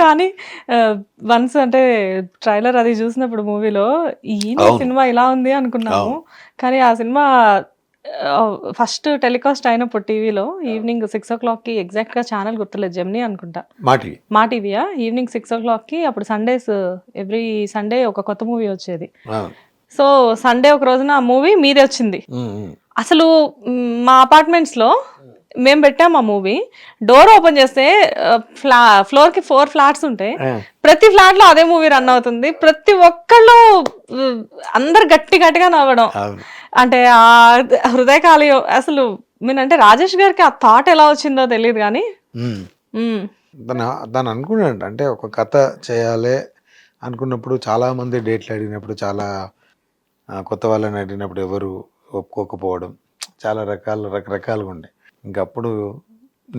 కానీ వన్స్ అంటే ట్రైలర్ అది చూసినప్పుడు మూవీలో ఈయన సినిమా ఇలా ఉంది అనుకున్నాము. కానీ ఆ సినిమా ఫస్ట్ టెలికాస్ట్ అయినప్పుడు టీవీలో ఈవినింగ్ 6 o'clockకి ఎగ్జాక్ట్గా ఛానల్ గుర్తులేదు, జెమినీ అనుకుంటా, మా టీవీయా, ఈవినింగ్ 6 o'clockకి అప్పుడు సండేస్ ఎవ్రీ సండే ఒక కొత్త మూవీ వచ్చేది. సో సండే ఒక రోజున ఆ మూవీ మీదే వచ్చింది. అసలు మా అపార్ట్మెంట్స్లో మేము పెట్టాము ఆ మూవీ. డోర్ ఓపెన్ చేస్తే ఫ్లోర్కి 4 ఫ్లాట్స్ ఉంటాయి, ప్రతి ఫ్లాట్ లో అదే మూవీ రన్ అవుతుంది. ప్రతి ఒక్కళ్ళు అందరు గట్టిగా నవ్వడం. అంటే ఆ హృదయకాలి అసలు మీనంటే రాజేష్ గారికి ఆ థాట్ ఎలా వచ్చిందో తెలియదు కానీ దాన్ని అనుకున్నాడు. అంటే ఒక కథ చేయాలి అనుకున్నప్పుడు చాలా మంది డేట్లు అడిగినప్పుడు, చాలా కొత్త వాళ్ళని అడిగినప్పుడు ఎవరు ఒప్పుకోకపోవడం, చాలా రకరకాలుగా ఉండే. ఇంకప్పుడు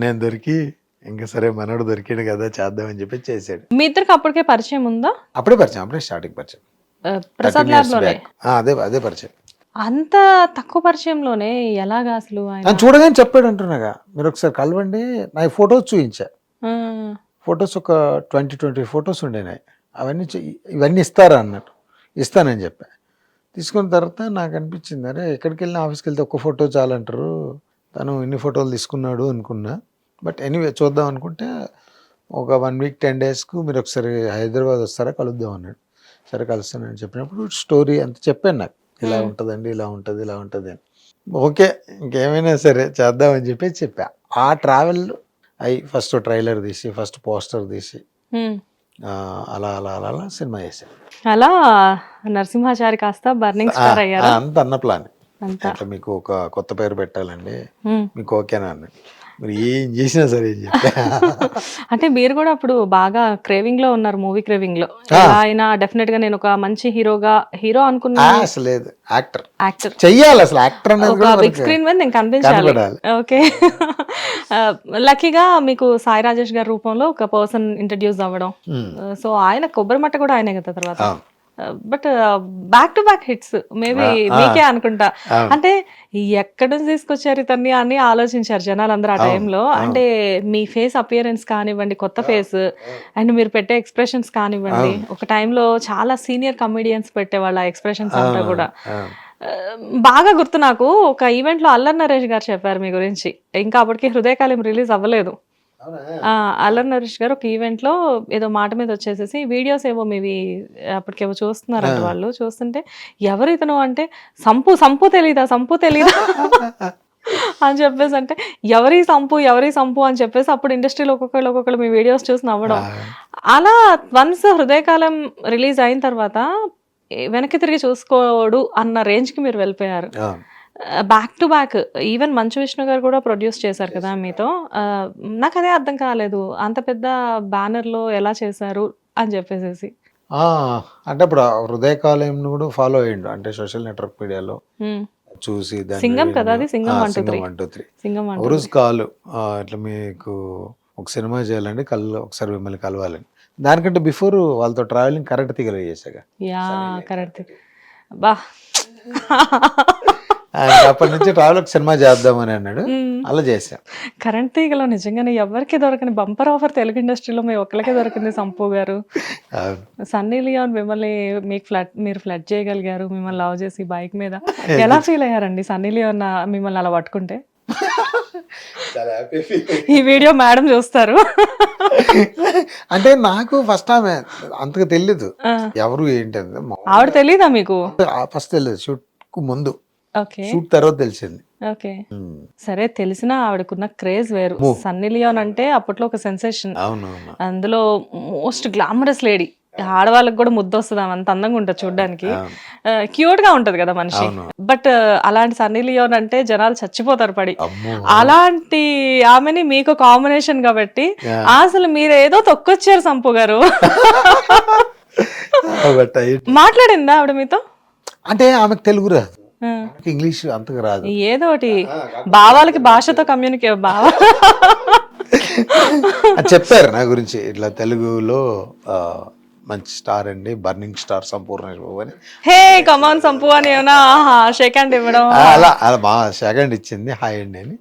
నేను దొరికి ఇంకా సరే మనోడు దొరికాడు కదా చేద్దామని చెప్పి చేసాడు. మీ ఇద్దరికి అప్పటికే పరిచయం ఉందా? అప్పుడే పరిచయం, అప్పుడే స్టార్టింగ్ పరిచయం. ప్రసాద్ ల్యాబ్ లోనే అదే పరిచయం. అంత తక్కువ పరిచయంలోనే ఎలాగా అసలు? ఆయన చూడగానే చెప్పాడు అంటున్నాగా, మీరు ఒకసారి కలవండి. నా ఫొటోస్ చూపించా. ఫొటోస్ ఒక 20 ఫొటోస్ ఉండేనాయి. ఇవన్నీ ఇస్తారా అన్నట్టు. ఇస్తానని చెప్పా. తీసుకున్న తర్వాత నాకు అనిపించింది, అరే ఎక్కడికి వెళ్ళినా ఆఫీస్కి వెళ్తే ఒక్క ఫోటో చాలంటారు, తను ఇన్ని ఫోటోలు తీసుకున్నాడు అనుకున్నా. బట్ ఎనీవే చూద్దాం అనుకుంటే ఒక 1 week 10 daysకు మీరు ఒకసారి హైదరాబాద్ వస్తారా కలుద్దాం అన్నాడు. సరే కలుస్తానని చెప్పినప్పుడు స్టోరీ అంత చెప్పాను నాకు, ఇలా ఉంటుందండి, ఇలా ఉంటుంది, ఇలా ఉంటుంది అని. ఓకే ఇంకేమైనా సరే చేద్దామని చెప్పి చెప్పా. ఆ ట్రావెల్ ఫస్ట్ ట్రైలర్ తీసి, ఫస్ట్ పోస్టర్ తీసి అలా అలా అలా అలా సినిమా చేశాను. అలా నరసింహాచారి కాస్త బర్నింగ్ స్టార్ అయ్యారు. అంత అన్న ప్లాన్. అట్లా మీకు ఒక కొత్త పేరు పెట్టాలండి, మీకు ఓకేనా అన్నాడు. మరి ఏం చేసినా సరే ఏం చెప్పా. అంటే మీరు కూడా అప్పుడు బాగా క్రేవింగ్ లో ఉన్నారు, మూవీ క్రేవింగ్ లో. అయినా డెఫినెట్ గా నేను ఒక మంచి హీరో అనుకున్నా. అసలు లేదు, యాక్టర్ చెయ్యాలి. అసలు యాక్టర్ బిగ్ స్క్రీన్ మీద నేను కనిపించాలి. ఓకే. లక్కీగా మీకు సాయి రాజేష్ గారి రూపంలో ఒక పర్సన్ ఇంట్రడ్యూస్ అవ్వడం. సో ఆయన కొబ్బరి మట్ట కూడా ఆయనే కదా తర్వాత. But back to back hits maybe మీకే అనుకుంటా. అంటే ఎక్కడి నుంచి తీసుకొచ్చారు ఇతన్ని అని ఆలోచించారు జనాలు అందరూ ఆ టైంలో. అంటే మీ ఫేస్ అపియరెన్స్ కానివ్వండి, కొత్త ఫేస్, అండ్ మీరు పెట్టే ఎక్స్ప్రెషన్స్ కానివ్వండి. ఒక టైంలో చాలా సీనియర్ కమెడియన్స్ పెట్టేవాళ్ళు ఆ ఎక్స్ప్రెషన్స్ అంతా కూడా. బాగా గుర్తు నాకు, ఒక ఈవెంట్ లో అల్లరి నరేష్ గారు చెప్పారు మీ గురించి. ఇంకా అప్పటికి హృదయకాలం రిలీజ్ అవ్వలేదు. అల్లరి నరేష్ గారు ఒక ఈవెంట్ లో ఏదో మాట మీద వచ్చేసేసి వీడియోస్ ఏవో మీవి అప్పటికేవో చూస్తున్నారంట. వాళ్ళు చూస్తుంటే ఎవరు ఇతను అంటే, సంపు తెలీదా అని చెప్పేసి, అంటే ఎవరి సంపు అని చెప్పేసి అప్పుడు ఇండస్ట్రీలో ఒక్కొక్కళ్ళు మీ వీడియోస్ చూసి నవ్వడం. అలా వన్స్ హృదయకాలం రిలీజ్ అయిన తర్వాత వెనక్కి తిరిగి చూసుకోడు అన్న రేంజ్ కి మీరు వెళ్ళిపోయారు. Back to back. Even Manchu Vishnu గారు కూడా ప్రొడ్యూస్ చేశారు కదా మీతో. నాకు అదే అర్థం కాలేదు, అంత పెద్ద బ్యానర్ లో ఎలా చేశారు అని చెప్పేసి. అంటే ఇప్పుడు హృదయకాలం కూడా ఫాలో అయ్యిండు, అంటే సోషల్ నెట్వర్క్ మీడియాలో చూసి సింగం కదా అది, సింగం 123 కాలు ఇట్లా మీకు ఒక సినిమా చేయాలండి, ఒకసారి మిమ్మల్ని కలవాలని. దానికంటే బిఫోర్ వాళ్ళతో ట్రావెలింగ్ కరెక్ట్ తీగలు చేసాగా. కరెక్ట్ బా. అప్పటి నుంచి ట్రావెల్ ఒక సినిమా చేద్దామని అన్నాడు, అలా చేశాం. కరెంట్ తీగలో నిజంగానే ఎవరికి దొరకని బంపర్ ఆఫర్ తెలుగు ఇండస్ట్రీలో మీ ఒక్కరికే దొరికింది సంపు గారు. సన్నీ లియోన్ మిమ్మల్ని మీరు ఫ్లడ్ చేయగలిగారు, మిమ్మల్ని లవ్ చేసి బైక్ మీద. ఎలా ఫీల్ అయ్యారండి సన్నీ లియోన్ మిమ్మల్ని అలా పట్టుకుంటే? ఈ వీడియో మేడం చూస్తారు. అంటే నాకు ఫస్ట్ ఆమె అంతగా తెలీదు ఎవరు ఏంటంటే. ఆవిడ తెలీదా మీకు? ఫస్ట్ తెలియదు, షూట్ కు ముందు. ఓకే. షూట్ తర్వాత తెలిసింది. ఓకే. సరే, తెలిసినా ఆవిడకున్న క్రేజ్ వేరు. సన్నీ లియోన్ అంటే అప్పట్లో ఒక సెన్సేషన్. అందులో మోస్ట్ గ్లామరస్ లేడీ. ఆడవాళ్ళకి కూడా ముద్దు వస్తుంది, అంత అందంగా ఉంటుంది చూడడానికి, క్యూట్ గా ఉంటది కదా మనిషి. బట్ అలాంటి సన్నీ లియోన్ అంటే జనాలు చచ్చిపోతారు పడి. అలాంటి ఆమెని మీకు కాంబినేషన్ కాబట్టి అసలు మీరు ఏదో తొక్కొచ్చారు సంపు గారు. మాట్లాడిందా ఆవిడ మీతో? అంటే ఆమెకు తెలుగు రాదు, ఇంగ్లీష్ అంతగా రాదు. ఏదో ఒకటి భావాలకి భాషతో కమ్యూనికేట్ చెప్పారు నా గురించి, ఇట్లా తెలుగులో మంచి స్టార్ అండి, బర్నింగ్ స్టార్ సంపూర్ణ అని. హే కమాన్ సంపు అని ఏమన్నా షేక్ హ్యాండ్ ఇవ్వడం, అలా అలా బాగా షేక్ హ్యాండ్ ఇచ్చింది, హాయ్ అండి అని.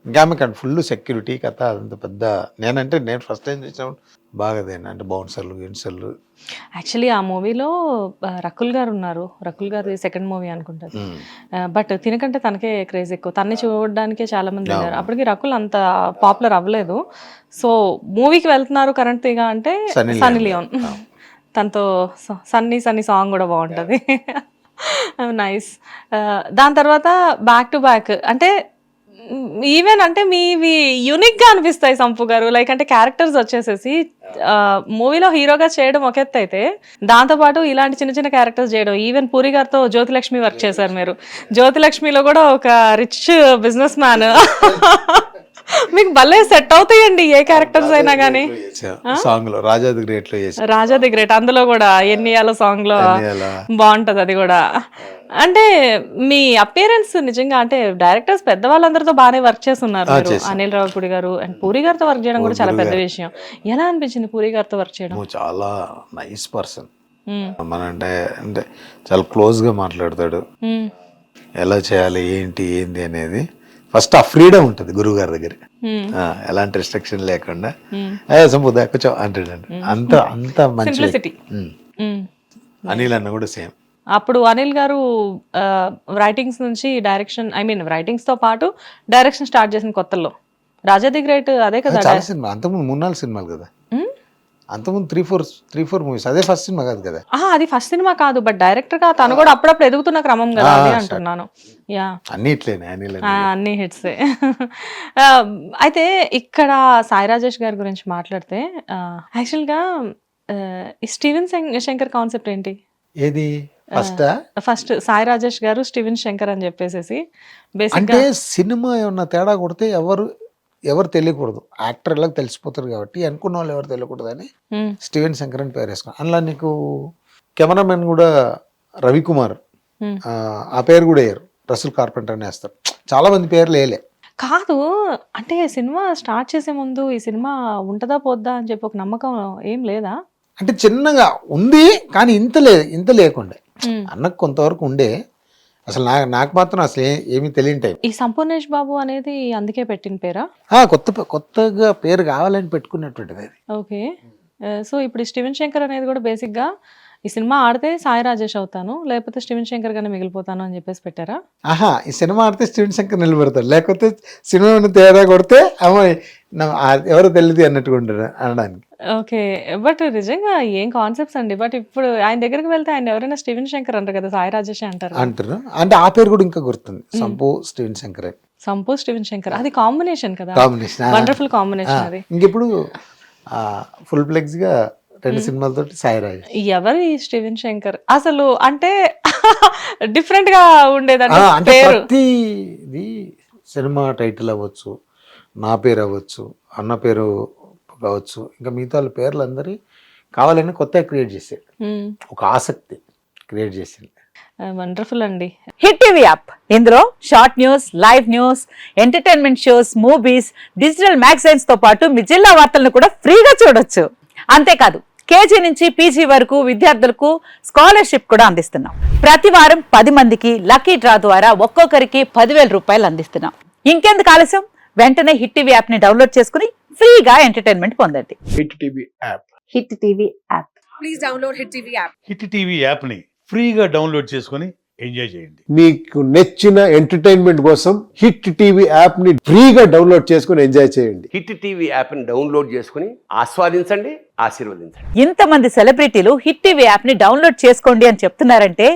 ఇంకా ఆమె కానీ ఫుల్ సెక్యూరిటీ కథ అదంత పెద్ద. నేను ఫస్ట్ టైం చూసినప్పుడు బాగా అంటే బౌన్సర్లు గిన్సర్లు. యాక్చువల్లీ ఆ మూవీలో రకుల్ గారు ఉన్నారు. రకుల్ గారు సెకండ్ మూవీ అనుకుంటారు. బట్ తినకంటే తనకే క్రేజ్ ఎక్కువ. తన్ని చూడడానికే చాలా మంది ఉన్నారు. అప్పటికి రకుల్ అంత పాపులర్ అవ్వలేదు. సో మూవీకి వెళ్తున్నారు కరెంట్ తీగా అంటే సన్నీ లియోన్. తనతో సన్నీ సాంగ్ కూడా బాగుంటుంది. నైస్. దాని తర్వాత బ్యాక్ టు బ్యాక్ అంటే ఈవెన్ అంటే మీవి యూనిక్ గా అనిపిస్తాయి సంపు గారు. లైక్ అంటే క్యారెక్టర్స్ వచ్చేసేసి మూవీలో హీరోగా చేయడం ఒక ఎత్తు అయితే, దాంతోపాటు ఇలాంటి చిన్న చిన్న క్యారెక్టర్స్ చేయడం. ఈవెన్ పూరి గారితో జ్యోతిలక్ష్మి వర్క్ చేశారు మీరు. జ్యోతిలక్ష్మిలో కూడా ఒక రిచ్ బిజినెస్ మ్యాన్. మీకు భలే సెట్ అవుతాయండి ఏ క్యారెక్టర్స్ అయినా కానీ. సాంగ్ లో రాజా ది గ్రేట్ అందులో కూడా ఎన్నియాల సాంగ్ లో బాగుంటది అది కూడా. అంటే మీ అపియరెన్స్ నిజంగా అంటే డైరెక్టర్స్ పెద్దవాళ్ళందరితో బాగానే వర్క్ చేస్తున్నారు. అనిల్ రావిపూడి గారు అండ్ పూరి గారితో వర్క్ చేయడం కూడా చాలా పెద్ద విషయం. ఎలా అనిపించింది పూరి గారితో వర్క్ చేయడం? చాలా నైస్ పర్సన్. మన అంటే చాలా క్లోజ్ గా మాట్లాడతాడు. ఎలా చేయాలి ఏంటి అనేది ఫస్ట్ ఆ ఫ్రీడమ్ ఉంటుంది గురువు గారి దగ్గర. ఎలాంటి రిస్ట్రిక్షన్ లేకుండా సంపూదా కూర్చో అంటాడు. అంత మంచి. అనిల్ అన్న కూడా సేమ్. అప్పుడు అనిల్ గారు రైటింగ్స్ నుంచి డైరెక్షన్ రైటింగ్స్ తో పాటు డైరెక్షన్ స్టార్ట్ చేసిన కొత్తల్లో రాజా ది గ్రేట్ అదే కదా. చాలా సినిమా అంతకుముందు 3-4 సినిమాలు కదా. అంతకుముందు 3-4 మూవీస్. అదే ఫస్ట్ సినిమా కాదు కదా. అది ఫస్ట్ సినిమా కాదు. బట్ డైరెక్టర్ గా తను కూడా అప్పుడప్పుడు ఎదుగుతున్న క్రమం కదా అని అంటున్నాను. యా అన్ని హిట్స్. అయితే ఇక్కడ సాయి రాజేష్ గారి గురించి మాట్లాడితే యాక్చువల్ గా స్టీవెన్ శంకర్ కాన్సెప్ట్ ఏంటి? ఏది ఫస్ట్ సాయి రాజేష్ గారు స్టీవెన్ శంకర్ అని చెప్పేసి అంటే సినిమా ఏమన్నా తేడా కొడితే ఎవరు తెలియకూడదు. యాక్టర్ ఎలా తెలిసిపోతారు కాబట్టి అనుకున్న వాళ్ళు ఎవరు తెలియకూడదు అని స్టీవెన్ శంకర్ అని పేరు వేసుకున్నాను. అందులో నీకు కెమెరామెన్ కూడా రవికుమార్ ఆ పేరు కూడా వేయరు. రసూల్ కార్పెంటర్ అని వేస్తారు. చాలా మంది పేర్లు వేయలే. కాదు అంటే సినిమా స్టార్ట్ చేసే ముందు ఈ సినిమా ఉంటదా పోద్దా అని చెప్పి ఒక నమ్మకం ఏం లేదా? అంటే చిన్నగా ఉంది కానీ ఇంత లేకుండే. అన్నకు కొంతవరకు ఉండే. అసలు నాకు మాత్రం అసలు ఏమీ తెలియని టైం. ఈ సంపూర్ణేష్ బాబు అనేది అందుకే పెట్టిన పేరా? కొత్తగా పేరు కావాలని పెట్టుకున్నటువంటిది అది. ఓకే. సో ఇప్పుడు స్టీవెన్ శంకర్ అనేది కూడా బేసిక్ గా ఈ సినిమా ఆడితే సాయి రాజేష్ అవుతాను, లేకపోతే స్టీవెన్ శంకర్ గానే మిగిలిపోతాను అని చెప్పేసి పెట్టారా? ఈ సినిమా ఆడితే స్టీవెన్ శంకర్ నిలబెడతాడు, లేకపోతే సినిమా తేడా కొడితే అమ్మాయి ఎవరు తెలియదు అన్నట్టుగా ఉంటారు అనడానికి. ఓకే. బట్ నిజంగా ఏం కాన్సెప్ట్స్ అండి. బట్ ఇప్పుడు ఆయన దగ్గరికి వెళ్తే ఆయన ఎవరైనా స్టీవెన్ శంకర్ అంటారు కదా, సాయి రాజేష్ అంటారు. అంటే ఆ పేరు కూడా ఇంకా గుర్తుంది, సంపు స్టీవెన్ శంకర్. సంపు స్టీవెన్ శంకర్ అది కాంబినేషన్ కదా, వండర్ఫుల్ కాంబినేషన్ అది. ఇంకెప్పుడు ఫుల్ ఫ్లెక్స్ గా 2 సినిమాలతో సాయి రాజేష్. ఎవరు ఈ స్టీవెన్ శంకర్ అసలు? అంటే డిఫరెంట్ గా ఉండేదండి. అంటే ప్రతిది సినిమా టైటిల్ అవ్వచ్చు, నా పేరు అవ్వచ్చు, అన్న పేరు కావచ్చు, ఇంకా మిగతా వాళ్ళ పేర్లు అందరి కావాలని కొత్తగా క్రియేట్ చేసాడు. ఒక ఆసక్తి క్రియేట్ చేసింది. వండర్ఫుల్ అండి. హిట్ టీవీ యాప్, ఇందులో short news, live news, entertainment shows, movies, digital magazines తో పాటు మీ జిల్లా వార్తలను కూడా ఫ్రీగా చూడొచ్చు. అంతేకాదు కేజీ నుంచి పీజీ వరకు విద్యార్థులకు స్కాలర్షిప్ కూడా అందిస్తున్నాం. ప్రతి వారం 10 మందికి లక్కీ డ్రా ద్వారా ఒక్కొక్కరికి 10,000 రూపాయలు అందిస్తున్నాం. ఇంకెందుకు ఆలస్యం, వెంటనే హిట్ టీవీ యాప్ ని డౌన్లోడ్ చేసుకుని ఫ్రీగా ఎంటర్టైన్మెంట్ పొందండి. Hit TV app. Hit TV app. Please download hit TV app. Hit TV app ని ఫ్రీగా డౌన్లోడ్ చేసుకుని ఎంజాయ్ చేయండి. మీకు నచ్చిన ఎంటర్టైన్మెంట్ కోసం హిట్ టీవీ యాప్ ని ఫ్రీగా డౌన్లోడ్ చేసుకుని ఎంజాయ్ చేయండి. హిట్ టీవీ యాప్ ని డౌన్లోడ్ చేసుకుని ఆస్వాదించండి, ఆశీర్వదించండి. ఇంతమంది సెలబ్రిటీలు హిట్ టీవీ యాప్ ని డౌన్లోడ్ చేసుకోండి అని చెప్తున్నారంటే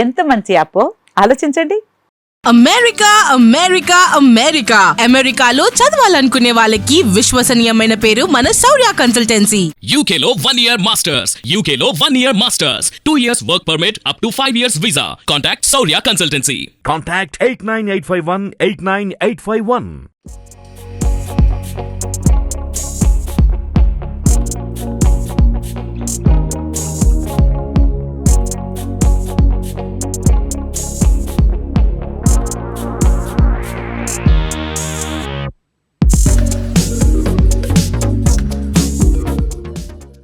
ఎంత మంచి యాప్ ఆలోచించండి. అమెరికా అమెరికా అమెరికా అమెరికాలో చదవాలనుకునే వాళ్ళకి విశ్వసనీయమైన పేరు మన శౌర్య కన్సల్టెన్సీ. UK లో 1 year masters. UK లో 1 year masters. 2 years work permit up to 5 years visa. Contact Saurya Consultancy. Contact 89851 89851.